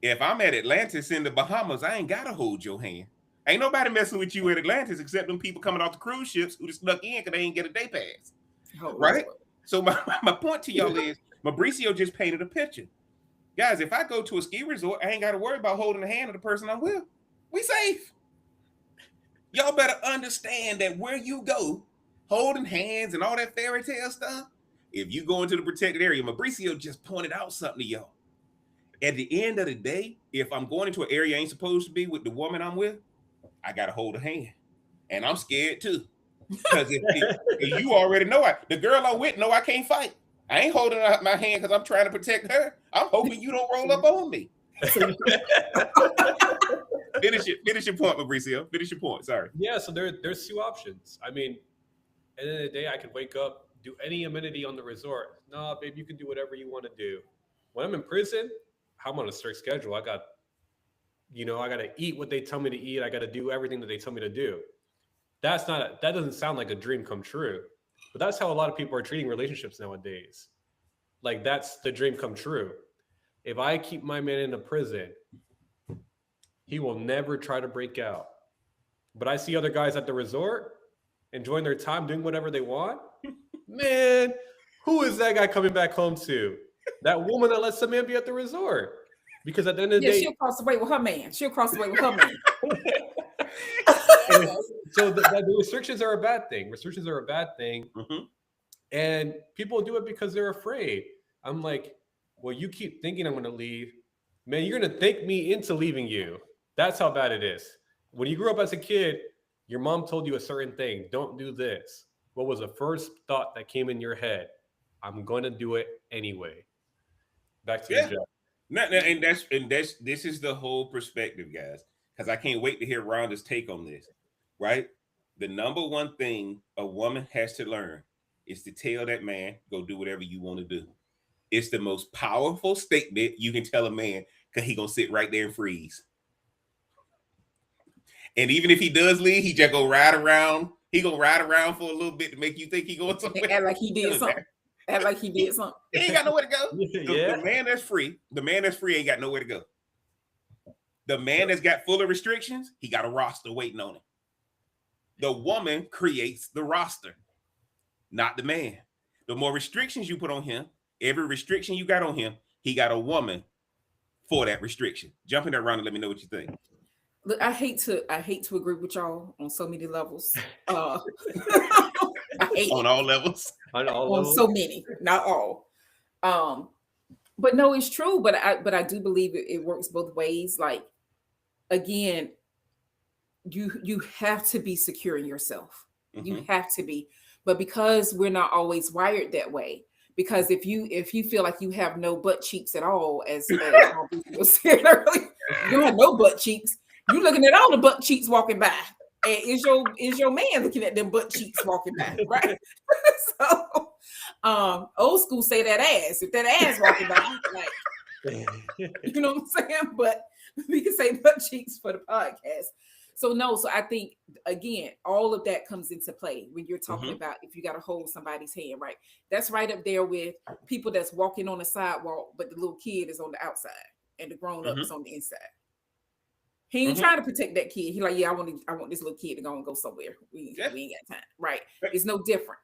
If I'm at Atlantis in the Bahamas, I ain't got to hold your hand. Ain't nobody messing with you at Atlantis except them people coming off the cruise ships who just snuck in because they ain't get a day pass. Right? So my point to y'all is Mauricio just painted a picture. Guys, if I go to a ski resort, I ain't got to worry about holding the hand of the person I'm with. We safe. Y'all better understand that where you go, holding hands and all that fairy tale stuff, if you go into the protected area, Mauricio just pointed out something to y'all. At the end of the day, if I'm going into an area I ain't supposed to be with the woman I'm with, I got to hold a hand. And I'm scared too. Because if you already know, the girl I'm with know I can't fight. I ain't holding out my hand because I'm trying to protect her. I'm hoping you don't roll up on me. Finish your point, Mauricio. Finish your point. Sorry. Yeah, so there's 2 options. I mean, at the end of the day, I can wake up, do any amenity on the resort. No, babe, you can do whatever you want to do. When I'm in prison, I'm on a strict schedule. I got to eat what they tell me to eat. I got to do everything that they tell me to do. That doesn't sound like a dream come true. But that's how a lot of people are treating relationships nowadays. Like, that's the dream come true. If I keep my man in a prison, he will never try to break out. But I see other guys at the resort enjoying their time, doing whatever they want. Man, who is that guy coming back home to? That woman that lets some man be at the resort. Because at the end of the day, she'll cross the way with her man. So the restrictions are a bad thing. Mm-hmm. And people do it because they're afraid. I'm like, well, you keep thinking I'm going to leave. Man, you're going to think me into leaving you. That's how bad it is. When you grew up as a kid, your mom told you a certain thing. Don't do this. What was the first thought that came in your head? I'm going to do it anyway. Back to you, Jeff. This is the whole perspective, guys, because I can't wait to hear Rhonda's take on this, right? The number one thing a woman has to learn is to tell that man, go do whatever you want to do. It's the most powerful statement you can tell a man because he's going to sit right there and freeze. And even if he does leave, he just go ride around. He going to ride around for a little bit to make you think he going somewhere. Act like he did something. He ain't got nowhere to go. Yeah. The man that's free ain't got nowhere to go. The man that's got full of restrictions, he got a roster waiting on him. The woman creates the roster, not the man. The more restrictions you put on him, every restriction you got on him, he got a woman for that restriction. Jump in there, Ron, and let me know what you think. Look, I hate to agree with y'all on so many levels. I hate on all levels. On so many, not all. But no, it's true. But I do believe it works both ways. Like, again, you have to be secure in yourself. You have to be. But because we're not always wired that way, because if you feel like you have no butt cheeks at all, as Mauricio said earlier, you don't have no butt cheeks. You're looking at all the butt cheeks walking by. And is your man looking at them butt cheeks walking by, right? So old school say that ass. If that ass walking by, like, you know what I'm saying? But we can say butt cheeks for the podcast. So I think, again, all of that comes into play when you're talking about if you got to hold somebody's hand, right? That's right up there with people that's walking on the sidewalk, but the little kid is on the outside and the grown up is on the inside. He ain't trying to protect that kid. He like, yeah, I want this little kid to go somewhere. We ain't got time, right? It's no different.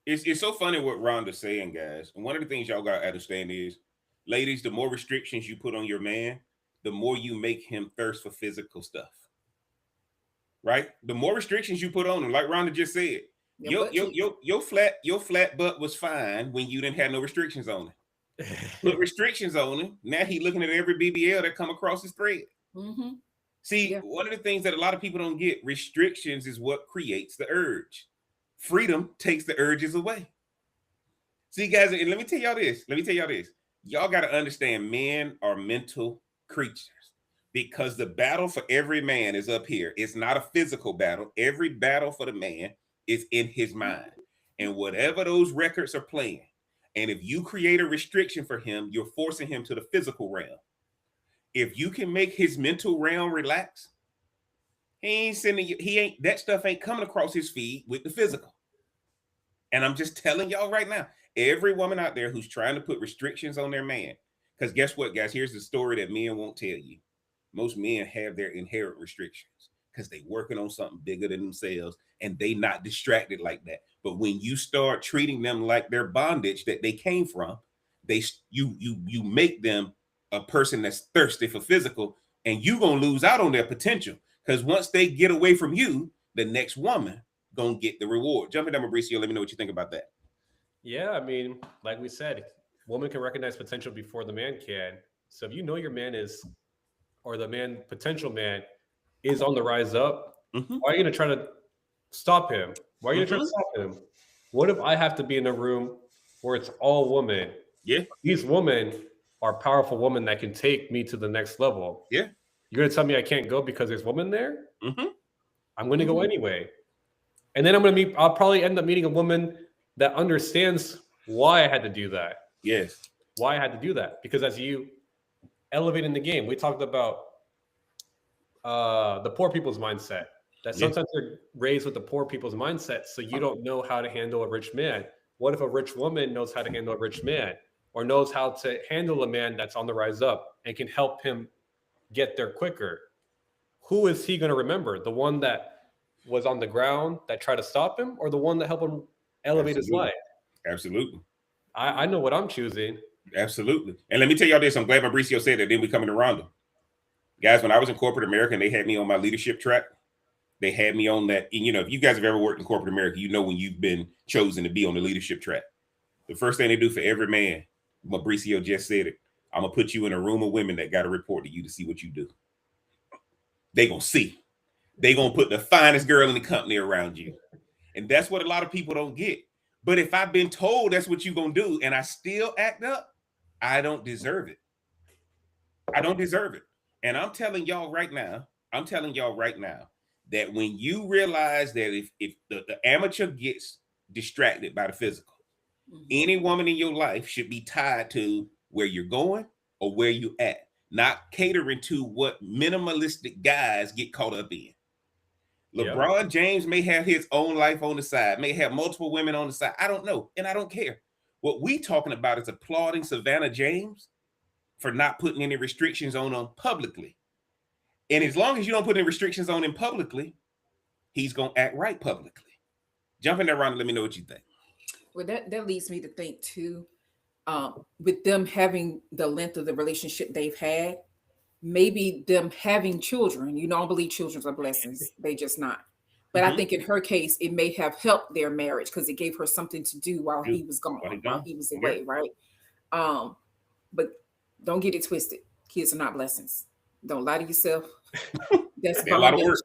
It's so funny what Rhonda's saying, guys. And one of the things y'all got to understand is, ladies, the more restrictions you put on your man, the more you make him thirst for physical stuff. Right? The more restrictions you put on him, like Rhonda just said, your flat butt was fine when you didn't have no restrictions on it. Put restrictions on him. Now he looking at every BBL that come across his thread. See, one of the things that a lot of people don't get, restrictions is what creates the urge. Freedom takes the urges away. See, guys, and let me tell y'all this. Y'all got to understand, men are mental creatures, because the battle for every man is up here. It's not a physical battle. Every battle for the man is in his mind. And whatever those records are playing, and if you create a restriction for him, you're forcing him to the physical realm. If you can make his mental realm relax, that stuff ain't coming across his feed with the physical. And I'm just telling y'all right now, every woman out there who's trying to put restrictions on their man, because guess what, guys? Here's the story that men won't tell you. Most men have their inherent restrictions because they working on something bigger than themselves and they not distracted like that. But when you start treating them like their bondage that they came from, you make them a person that's thirsty for physical, and you gonna lose out on their potential, because once they get away from you, the next woman gonna get the reward. Jump in there, Mauricio. Let me know what you think about that. Yeah, I mean, like we said, woman can recognize potential before the man can. So if you know your man is, or the man, potential man, is on the rise up, why are you gonna try to stop him? Why are you gonna try to stop him? What if I have to be in a room where it's all women? Yeah. These women are powerful women that can take me to the next level. Yeah. You're gonna tell me I can't go because there's women there? I'm gonna go anyway. And then I'll probably end up meeting a woman that understands why I had to do that. Yes. Why I had to do that. Because as you elevate in the game, we talked about the poor people's mindset. That sometimes they're raised with the poor people's mindset, so you don't know how to handle a rich man. What if a rich woman knows how to handle a rich man, or knows how to handle a man that's on the rise up and can help him get there quicker? Who is he going to remember? The one that was on the ground that tried to stop him, or the one that helped him elevate his life? Absolutely. I know what I'm choosing. Absolutely. And let me tell y'all this. I'm glad Mauricio said that. Then we coming to Rhonda. Guys, when I was in corporate America and they had me on my leadership track, they had me on that. And, if you guys have ever worked in corporate America, you know when you've been chosen to be on the leadership track, the first thing they do for every man, Mauricio just said it, I'm going to put you in a room of women that got to report to you to see what you do. They going to see. They going to put the finest girl in the company around you. And that's what a lot of people don't get. But if I've been told that's what you're going to do and I still act up, I don't deserve it. I don't deserve it. And I'm telling y'all right now that when you realize that if the amateur gets distracted by the physical, any woman in your life should be tied to where you're going or where you at, not catering to what minimalistic guys get caught up in. LeBron James may have his own life on the side, may have multiple women on the side. I don't know. And I don't care. What we talking about is applauding Savannah James for not putting any restrictions on him publicly. And as long as you don't put any restrictions on him publicly, he's going to act right publicly. Jump in there, Ron, and let me know what you think. Well, that leads me to think too, with them having the length of the relationship they've had, maybe them having children. I don't believe children are blessings. They just not. But I think in her case, it may have helped their marriage because it gave her something to do while he was gone, while he was away, right? But don't get it twisted. Kids are not blessings. Don't lie to yourself. That's They're a lot of bondage. work.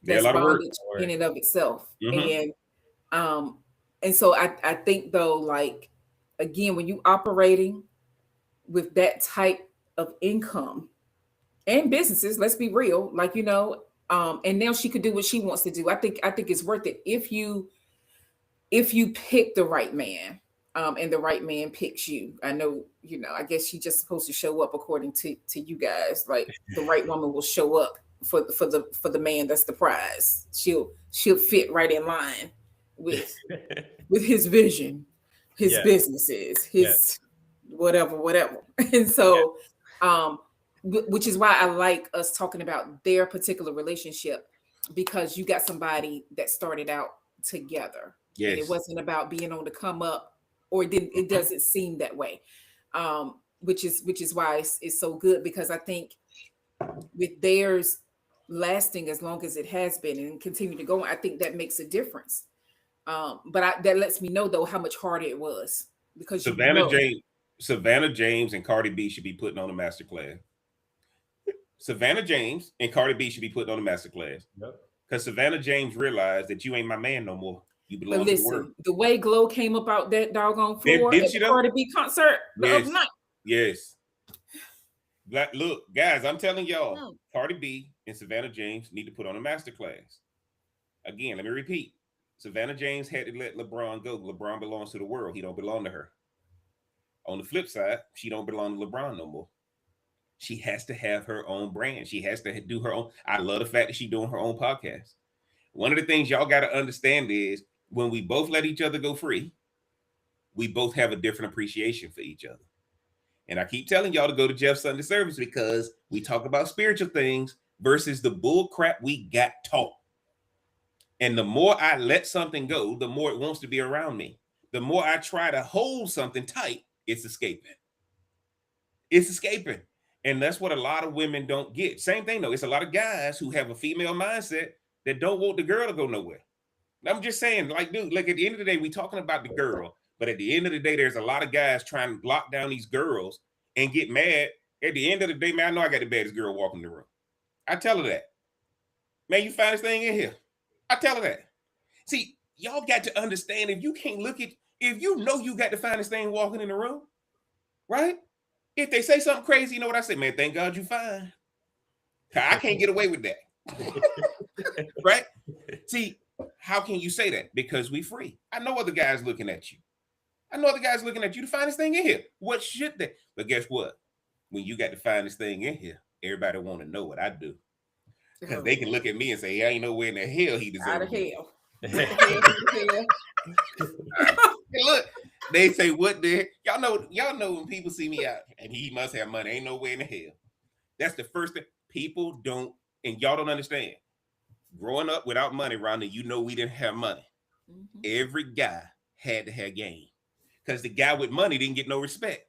They're a That's lot of work. bondage in and of itself. Mhm. And so I think though, like, again, when you operating with that type of income and businesses, let's be real, like, and now she could do what she wants to do. I think it's worth it if you pick the right man, and the right man picks you. I know, I guess she just supposed to show up according to you guys. Like, the right woman will show up for the man that's the prize. She'll fit right in line with his vision, his Yes. businesses, his Yes. whatever. And so, which is why I like us talking about their particular relationship, because you got somebody that started out together. And it Yes. wasn't about being on the come up, or it doesn't seem that way. Which is why it's so good, because I think with theirs lasting as long as it has been and continue to go, I think that makes a difference. But that lets me know though how much harder it was, because Savannah James and Cardi B should be putting on a master class. Savannah James and Cardi B should be putting on a master class. Yep. Because Savannah James realized that you ain't my man no more. You belong But to the world. listen, the way Glow came up out that doggone floor Did at she the though? Cardi B concert the Yes. other night. Yes. Look, guys, I'm telling y'all, Cardi B and Savannah James need to put on a master class. Again, let me repeat. Savannah James had to let LeBron go. LeBron belongs to the world. He don't belong to her. On the flip side, she don't belong to LeBron no more. She has to have her own brand. She has to do her own. I love the fact that she's doing her own podcast. One of the things y'all got to understand is when we both let each other go free, we both have a different appreciation for each other. And I keep telling y'all to go to Jeff's Sunday service, because we talk about spiritual things versus the bull crap we got taught. And the more I let something go, the more it wants to be around me. The more I try to hold something tight, it's escaping. It's escaping. And that's what a lot of women don't get. Same thing though. It's a lot of guys who have a female mindset that don't want the girl to go nowhere. I'm just saying, like, dude, like, at the end of the day, we talking about the girl, but at the end of the day, there's a lot of guys trying to lock down these girls and get mad. At the end of the day, man, I know I got the baddest girl walking in the room. I tell her that. Man, you finest thing in here. I tell her that. See, y'all got to understand, if you can't look at, if you know you got the finest thing walking in the room, right? If they say something crazy, you know what I say? Man, thank God you fine. I can't get away with that. Right? See, how can you say that? Because we free. I know other guys looking at you. I know other guys looking at you, the finest thing in here. What should they? But guess what? When you got the finest thing in here, everybody want to know what I do. Because they can look at me and say, I ain't nowhere in the hell he deserves. Out of hell. Look, they say, what the y'all know when people see me out and he must have money. Ain't nowhere in the hell. That's the first thing. People don't, and y'all don't understand. Growing up without money, Rhonda, you know we didn't have money. Mm-hmm. Every guy had to have game. Because the guy with money didn't get no respect.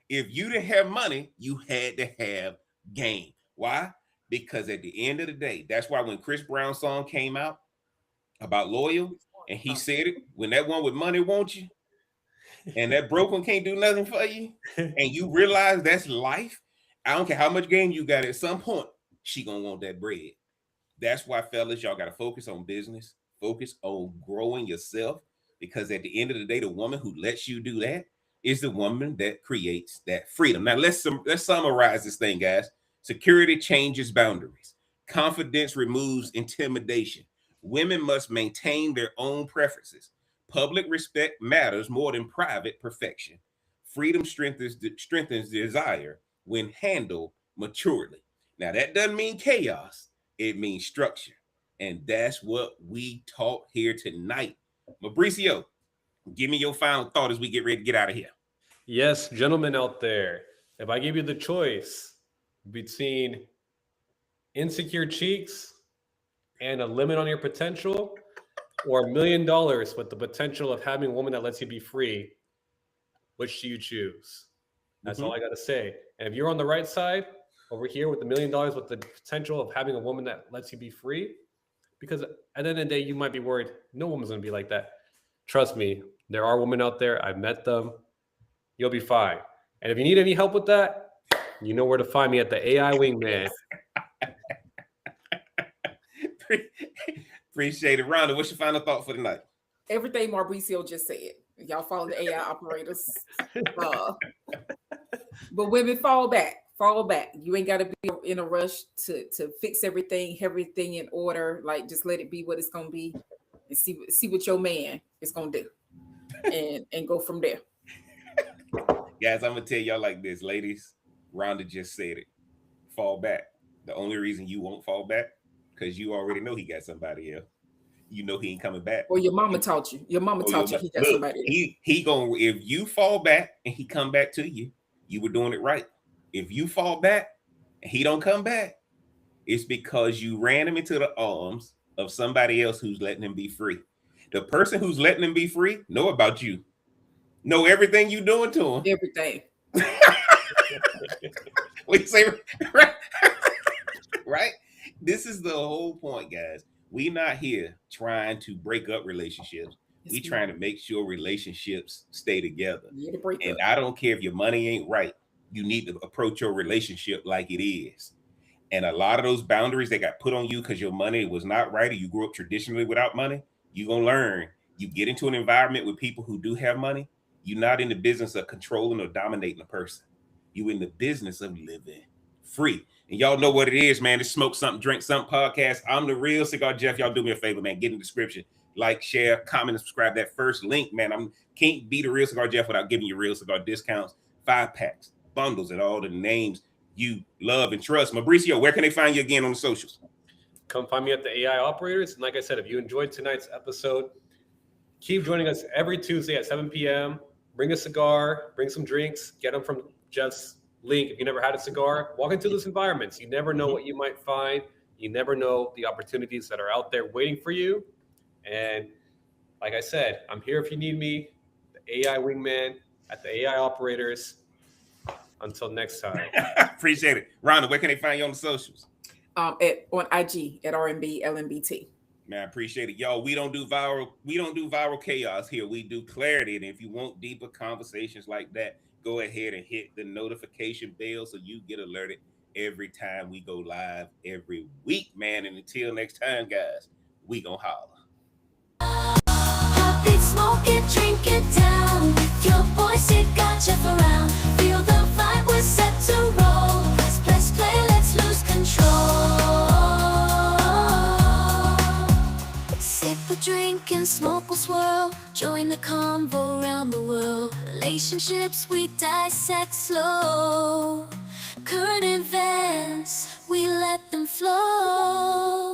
If you didn't have money, you had to have game. Why? Because at the end of the day, that's why when Chris Brown's song came out about loyal, and he said it, when that one with money wants you, and that broke one can't do nothing for you, and you realize that's life, I don't care how much game you got, at some point, she gonna want that bread. That's why, fellas, y'all got to focus on business, focus on growing yourself, because at the end of the day, the woman who lets you do that is the woman that creates that freedom. Now, let's summarize this thing, guys. Security changes boundaries. Confidence removes intimidation. Women must maintain their own preferences. Public respect matters more than private perfection. Freedom strengthens desire when handled maturely. Now, that doesn't mean chaos. It means structure. And that's what we taught here tonight. Mauricio, give me your final thought as we get ready to get out of here. Yes, gentlemen out there, if I give you the choice between insecure cheeks and a limit on your potential, or $1 million with the potential of having a woman that lets you be free, which do you choose? That's all I got to say. And if you're on the right side over here with $1 million with the potential of having a woman that lets you be free, because at the end of the day, you might be worried, no woman's going to be like that. Trust me, there are women out there. I've met them. You'll be fine. And if you need any help with that, you know where to find me at the AI Wingman. Appreciate it. Rhonda, what's your final thought for tonight? Everything Mauricio just said. Y'all follow the AI operators. But women, fall back. You ain't got to be in a rush to fix everything in order. Like, just let it be what it's gonna be, and see what your man is gonna do, and go from there. Guys, I'm gonna tell y'all like this, ladies. Rhonda just said it. Fall back. The only reason you won't fall back, because you already know he got somebody else. You know he ain't coming back. Or your mama taught you. Your mama taught you he got somebody else. He gonna, if you fall back and he come back to you, you were doing it right. If you fall back and he don't come back, it's because you ran him into the arms of somebody else who's letting him be free. The person who's letting him be free know about you. Know everything you doing to him. Everything. What you say? Right? Right? This is the whole point, guys. We not here trying to break up relationships. We trying to make sure relationships stay together. And I don't care if your money ain't right. You need to approach your relationship like it is. And a lot of those boundaries that got put on you because your money was not right, or you grew up traditionally without money, you're going to learn. You get into an environment with people who do have money, you're not in the business of controlling or dominating a person. You're in the business of living free. And y'all know what it is, man. It's Smoke Something, Drink Something podcast. I'm the real Cigar Jeff. Y'all do me a favor, man. Get in the description. Like, share, comment, and subscribe. That first link, man. I can't be the real Cigar Jeff without giving you real cigar discounts, 5-packs, bundles, and all the names you love and trust. Mauricio, where can they find you again on the socials? Come find me at the AI Operators. And like I said, if you enjoyed tonight's episode, keep joining us every Tuesday at 7 p.m. Bring a cigar, bring some drinks, get them from Jeff's link. If you never had a cigar, walk into those environments. You never know what you might find. You never know the opportunities that are out there waiting for you. And like I said, I'm here if you need me, the AI Wingman at the AI Operators. Until next time. Appreciate it. Rhonda, where can they find you on the socials? On IG at RMB LMBT. Man, I appreciate it. Y'all, we don't do viral chaos here. We do clarity. And if you want deeper conversations like that, go ahead and hit the notification bell so you get alerted every time we go live every week, man. And until next time, guys, we gonna holler. Pop it, smoke it, drink it down. With your boys, it got Jeff around. Feel the vibe, we're set to roll. Let's play, let's lose control. Sip a drink and smoke will swirl. Join the convo around the world. Relationships we dissect slow. Current events, we let them flow.